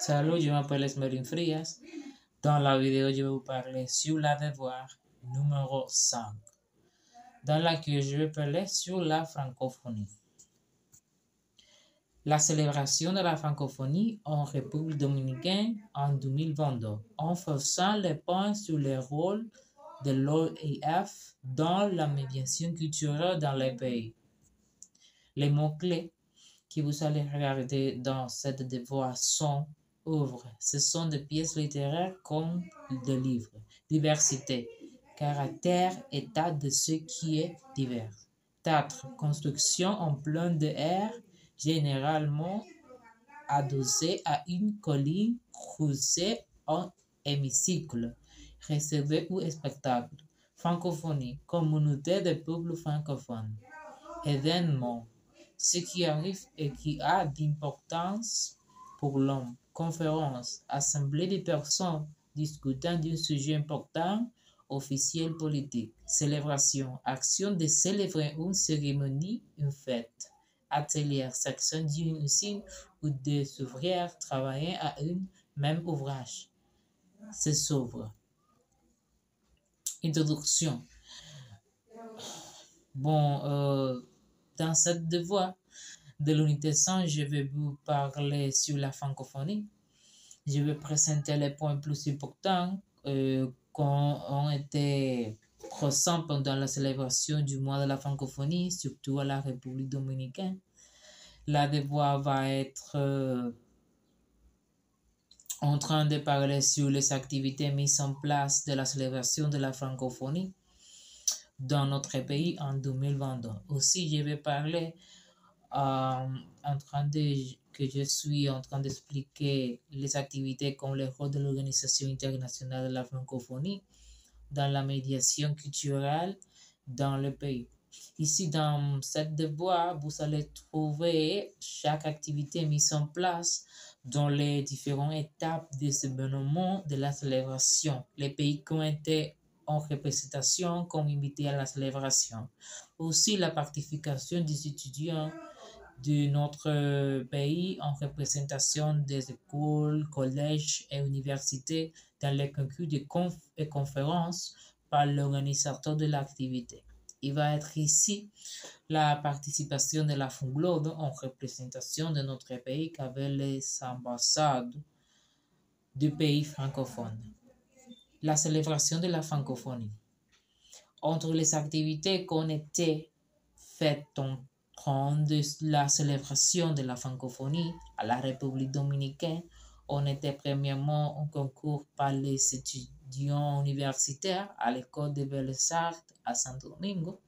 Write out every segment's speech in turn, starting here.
Salut, je m'appelle Esmerine Frias. Dans la vidéo, je vais vous parler sur la devoir numéro 5, dans laquelle je vais parler sur la francophonie. La célébration de la francophonie en République dominicaine en 2022, en faisant le point sur le rôle de l'OIF dans la médiation culturelle dans les pays. Les mots-clés que vous allez regarder dans cette devoir sont œuvres. Ce sont des pièces littéraires comme des livres. Diversité, caractère, état de ce qui est divers. Théâtre, construction en plein de air, généralement adossée à une colline creusée en hémicycle, réservé ou spectacle. Francophonie, communauté des peuples francophones. Événement, ce qui arrive et qui a d'importance pour l'homme. Conférence, assemblée de personnes discutant d'un sujet important, officiel politique. Célébration, action de célébrer une cérémonie, une fête. Atelier, section d'une usine où des ouvriers travaillent à un même ouvrage. C'est s'ouvre. Introduction. Dans cette devoir de l'unité 100, je vais vous parler sur la francophonie. Je vais présenter les points plus importants qui ont été présents pendant la célébration du mois de la francophonie, surtout à la République dominicaine. La devoir va être en train de parler sur les activités mises en place de la célébration de la francophonie dans notre pays en 2022. Aussi, je vais parler que je suis en train d'expliquer les activités comme le rôle de l'Organisation internationale de la francophonie dans la médiation culturelle dans le pays. Ici, dans cette devoir, vous allez trouver chaque activité mise en place dans les différentes étapes des événements de la célébration. Les pays qui ont été en représentation comme invités à la célébration. Aussi, la participation des étudiants de notre pays en représentation des écoles, collèges et universités dans les concours de et conférences par l'organisateur de l'activité. Il va être ici la participation de la FUNGLOD en représentation de notre pays qu'avec les ambassades du pays francophone. La célébration de la francophonie. Entre les activités qui ont été faites de la célébration de la francophonie à la République dominicaine, on était premièrement un concours par les étudiants universitaires à l'école des Belles-Arts à Santo Domingo.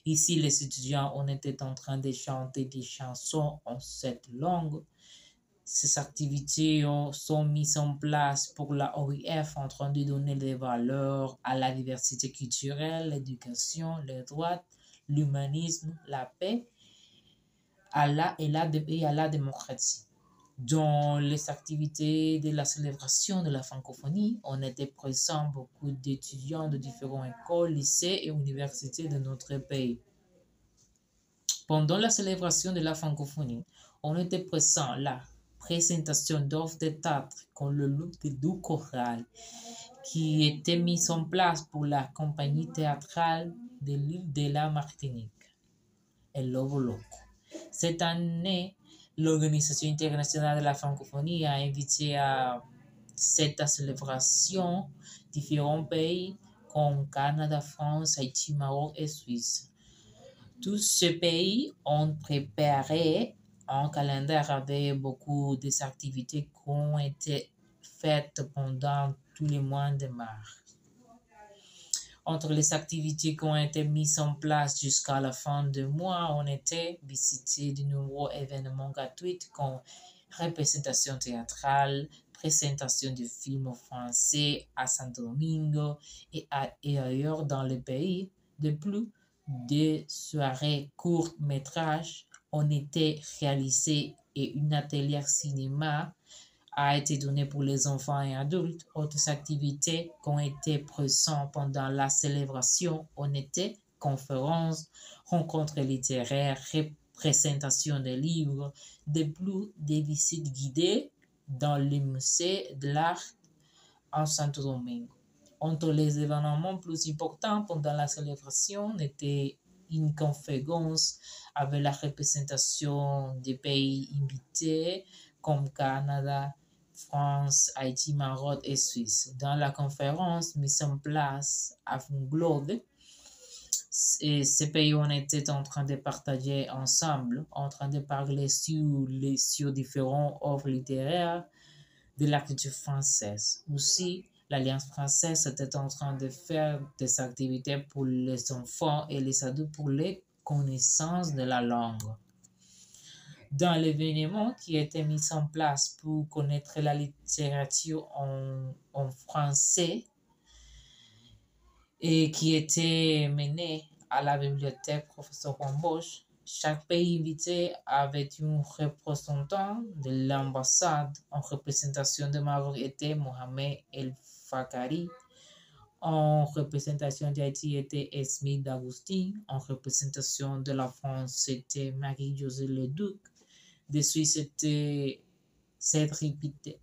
Ici, les étudiants ont été en train de chanter des chansons en cette langue. Ces activités sont mises en place pour la OIF en train de donner des valeurs à la diversité culturelle, l'éducation, les droits, l'humanisme, la paix et à la démocratie. Dans les activités de la célébration de la francophonie, on était présents beaucoup d'étudiants de différentes écoles, lycées et universités de notre pays. Pendant la célébration de la francophonie, on était présents la présentation d'offres de théâtre comme le look de doux choral qui était mise en place pour la compagnie théâtrale de l'île de la Martinique, el Lobo Loco. Cette année, l'Organisation internationale de la francophonie a invité à cette célébration différents pays comme Canada, France, Haïti, Maroc et Suisse. Tous ces pays ont préparé un calendrier avec beaucoup d'activités qui ont été faites pendant tous les mois de mars. Entre les activités qui ont été mises en place jusqu'à la fin du mois, on était visité de nouveaux événements gratuits comme représentation théâtrale, présentation de films français à Santo Domingo et ailleurs dans le pays. De plus, des soirées courts-métrages ont été réalisées et un atelier cinéma a été donné pour les enfants et adultes. Autres activités qui ont été présentes pendant la célébration ont été conférences, rencontres littéraires, présentation de livres, de plus des visites guidées dans le musée de l'art en Santo Domingo. Entre les événements plus importants pendant la célébration était une conférence avec la représentation des pays invités comme Canada, France, Haïti, Maroc et Suisse. Dans la conférence mise en place à Globe, et ces pays on était en train de partager ensemble, en train de parler sur différentes œuvres littéraires de la culture française. Aussi, l'Alliance française était en train de faire des activités pour les enfants et les adultes pour les connaissances de la langue. Dans l'événement qui a été mis en place pour connaître la littérature en français et qui était mené à la bibliothèque Professeur Juan Bosch, chaque pays invité avait un représentant de l'ambassade. En représentation de Maroc était Mohamed El Fakari. En représentation d'Haïti était Esmé d'Agustin. En représentation de la France, c'était Marie-Josée Leduc. De Suisse, c'était Cédric Pittet.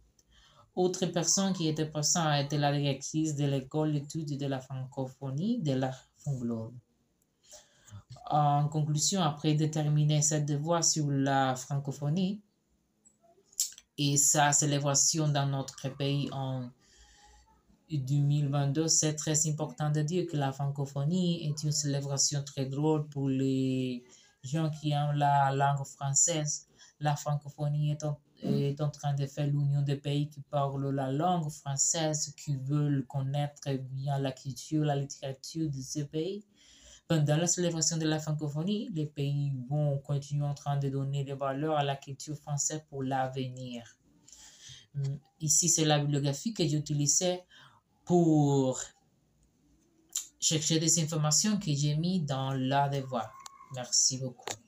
Autre personne qui était présente était la directrice de l'école d'études de la francophonie de la Fonglobe. En conclusion, après déterminer ce devoir sur la francophonie et sa célébration dans notre pays en 2022, c'est très important de dire que la francophonie est une célébration très drôle pour les gens qui aiment la langue française. La francophonie est en train de faire l'union des pays qui parlent la langue française, qui veulent connaître bien la culture, la littérature de ces pays. Pendant la célébration de la francophonie, les pays vont continuer en train de donner des valeurs à la culture française pour l'avenir. Ici, c'est la bibliographie que j'utilisais pour chercher des informations que j'ai mis dans la devoir. Merci beaucoup.